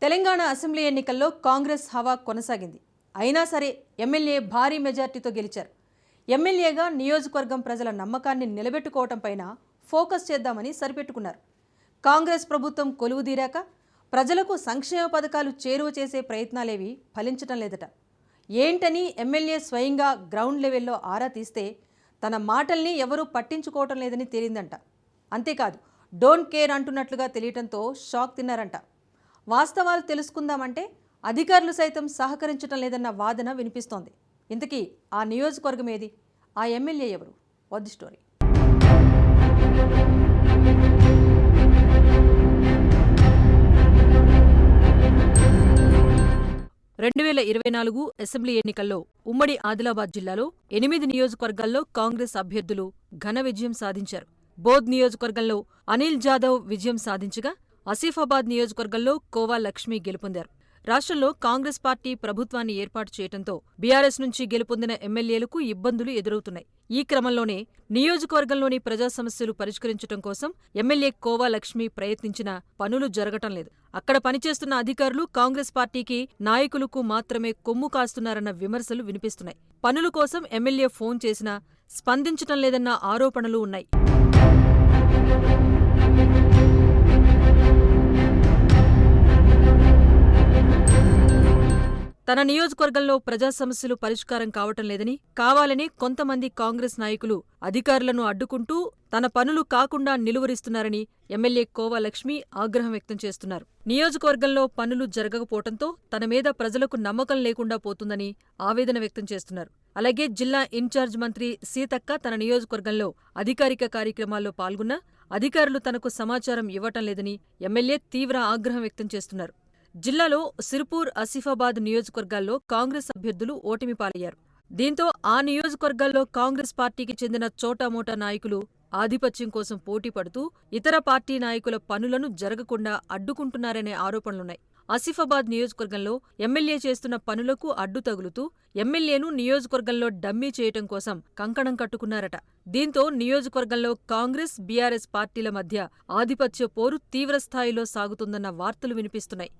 Telangana assembly ఎన్నికల్లో కాంగ్రెస్ హవా కొనసాగింది. అయినా సరే ఎమ్మెల్యే భారీ మెజార్టీతో గెలిచారు. ఎమ్మెల్యేగా నియోజకవర్గం ప్రజల నమ్మకాన్ని నిలబెట్టుకోవటం పైన ఫోకస్ చేద్దామని సరిపెట్టుకున్నారు. కాంగ్రెస్ ప్రభుత్వం కొలువుదీరాక ప్రజలకు సంక్షేమ పథకాలు చేరువ చేసే ప్రయత్నాలేవి ఫలించటం లేదట. ఏంటని ఎమ్మెల్యే స్వయంగా గ్రౌండ్ లెవెల్లో ఆరా తీస్తే తన మాటల్ని ఎవరూ పట్టించుకోవటం లేదని తేలిందంట. అంతేకాదు, డోంట్ కేర్ అంటున్నట్లుగా తెలియటంతో షాక్ తిన్నారంట. వాస్తవాలు తెలుసుకుందామంటే అధికారులు సైతం సహకరించటం లేదన్న వాదన వినిపిస్తోంది. ఇంతకీ ఆ నియోజకవర్గం ఏది, ఆ ఎమ్మెల్యే ఎవరు? What the story. 2024 అసెంబ్లీ ఎన్నికల్లో ఉమ్మడి ఆదిలాబాద్ జిల్లాలో 8 నియోజకవర్గాల్లో కాంగ్రెస్ అభ్యర్థులు ఘన విజయం సాధించారు. బోధ్ నియోజకవర్గంలో అనిల్ జాదవ్ విజయం సాధించగా, ఆసిఫాబాద్ నియోజకవర్గంలో కోవా లక్ష్మి గెలుపొందారు. రాష్ట్రంలో కాంగ్రెస్ పార్టీ ప్రభుత్వాన్ని ఏర్పాటు చేయటంతో బీఆర్ఎస్ నుంచి గెలుపొందిన ఎమ్మెల్యేలకు ఇబ్బందులు ఎదురవుతున్నాయి. ఈ క్రమంలోనే నియోజకవర్గంలోని ప్రజా సమస్యలు పరిష్కరించడం కోసం ఎమ్మెల్యే కోవా లక్ష్మి ప్రయత్నించినా పనులు జరగటం లేదు. అక్కడ పనిచేస్తున్న అధికారులు కాంగ్రెస్ పార్టీకి, నాయకులకు మాత్రమే కొమ్ము కాస్తున్నారన్న విమర్శలు వినిపిస్తున్నాయి. పనుల కోసం ఎమ్మెల్యే ఫోన్ చేసినా స్పందించటం లేదన్న ఆరోపణలు ఉన్నాయి. తన నియోజకవర్గంలో ప్రజా సమస్యలు పరిష్కారం కావటం లేదని, కావాలని కొంతమంది కాంగ్రెస్ నాయకులు అధికారులను అడ్డుకుంటూ తన పనులు కాకుండా నిలువరిస్తున్నారని ఎమ్మెల్యే కోవా లక్ష్మి ఆగ్రహం వ్యక్తం చేస్తున్నారు. నియోజకవర్గంలో పనులు జరగకపోవటంతో తన మీద ప్రజలకు నమ్మకం లేకుండా పోతుందని ఆవేదన వ్యక్తం చేస్తున్నారు. అలాగే జిల్లా ఇన్ఛార్జ్ మంత్రి సీతక్క తన నియోజకవర్గంలో అధికారిక కార్యక్రమాల్లో పాల్గొన్నా అధికారులు తనకు సమాచారం ఇవ్వటం లేదని ఎమ్మెల్యే తీవ్ర ఆగ్రహం వ్యక్తం చేస్తున్నారు. జిల్లాలో సిర్పూర్, ఆసిఫాబాద్ నియోజకవర్గాల్లో కాంగ్రెస్ అభ్యర్థులు ఓటమి పాలయ్యారు. దీంతో ఆ నియోజకవర్గాల్లో కాంగ్రెస్ పార్టీకి చెందిన చోటామోటా నాయకులు ఆధిపత్యం కోసం పోటీ పడుతూ ఇతర పార్టీ నాయకుల పనులను జరగకుండా అడ్డుకుంటున్నారనే ఆరోపణలున్నాయి. ఆసిఫాబాద్ నియోజకవర్గంలో ఎమ్మెల్యే చేస్తున్న పనులకు అడ్డు తగులుతూ ఎమ్మెల్యేను నియోజకవర్గంలో డమ్మీ చేయటం కోసం కంకణం కట్టుకున్నారట. దీంతో నియోజకవర్గంలో కాంగ్రెస్, బీఆర్ఎస్ పార్టీల మధ్య ఆధిపత్య పోరు తీవ్రస్థాయిలో సాగుతుందన్న వార్తలు వినిపిస్తున్నాయి.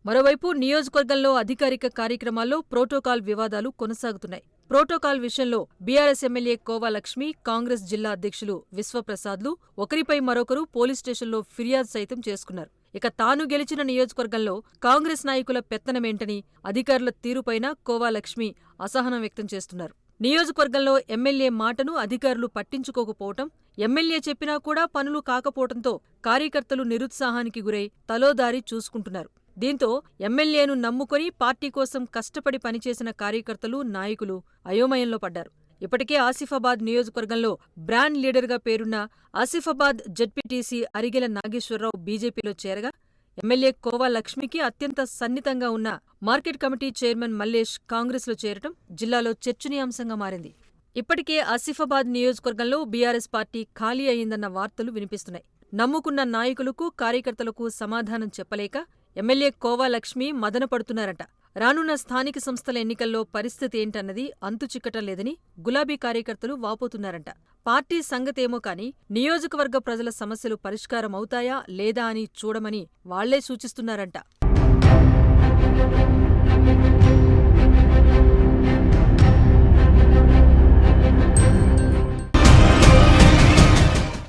మరోవైపు నియోజకవర్గంలో అధికారిక కార్యక్రమాల్లో ప్రోటోకాల్ వివాదాలు కొనసాగుతున్నాయి. ప్రోటోకాల్ విషయంలో బీఆర్ఎస్ ఎమ్మెల్యే కోవా లక్ష్మి, కాంగ్రెస్ జిల్లా అధ్యక్షులు విశ్వప్రసాద్లు ఒకరిపై మరొకరు పోలీస్ స్టేషన్లో ఫిర్యాదు సైతం చేసుకున్నారు. ఇక తాను గెలిచిన నియోజకవర్గంలో కాంగ్రెస్ నాయకుల పెత్తనమేంటని అధికారుల తీరుపైన కోవా లక్ష్మి అసహనం వ్యక్తం చేస్తున్నారు. నియోజకవర్గంలో ఎమ్మెల్యే మాటను అధికారులు పట్టించుకోకపోవటం, ఎమ్మెల్యే చెప్పినా కూడా పనులు కాకపోవటంతో కార్యకర్తలు నిరుత్సాహానికి గురై తలోదారి చూసుకుంటున్నారు. దీంతో ఎమ్మెల్యేను నమ్ముకొని పార్టీ కోసం కష్టపడి పనిచేసిన కార్యకర్తలు, నాయకులు అయోమయంలో పడ్డారు. ఇప్పటికే ఆసిఫాబాద్ నియోజకవర్గంలో బ్రాండ్ లీడర్గా పేరున్న ఆసిఫాబాద్ జెడ్పీటీసీ అరిగెల నాగేశ్వరరావు బీజేపీలో చేరగా, ఎమ్మెల్యే కోవా లక్ష్మికి అత్యంత సన్నిహితంగా ఉన్న మార్కెట్ కమిటీ చైర్మన్ మల్లేష్ కాంగ్రెస్లో చేరటం జిల్లాలో చర్చనీయాంశంగా మారింది. ఇప్పటికే ఆసిఫాబాద్ నియోజకవర్గంలో బీఆర్ఎస్ పార్టీ ఖాళీ అయిందన్న వార్తలు వినిపిస్తున్నాయి. నమ్ముకున్న నాయకులకు, కార్యకర్తలకు సమాధానం చెప్పలేక ఎమ్మెల్యే కోవా లక్ష్మి మదనపడుతున్నారట. రానున్న స్థానిక సంస్థల ఎన్నికల్లో పరిస్థితి ఏంటన్నది అంతుచిక్కటం లేదని గులాబీ కార్యకర్తలు వాపోతున్నారంట. పార్టీ సంగతేమో కాని నియోజకవర్గ ప్రజల సమస్యలు పరిష్కారం అవుతాయా లేదా అని చూడమని వాళ్లే సూచిస్తున్నారంట.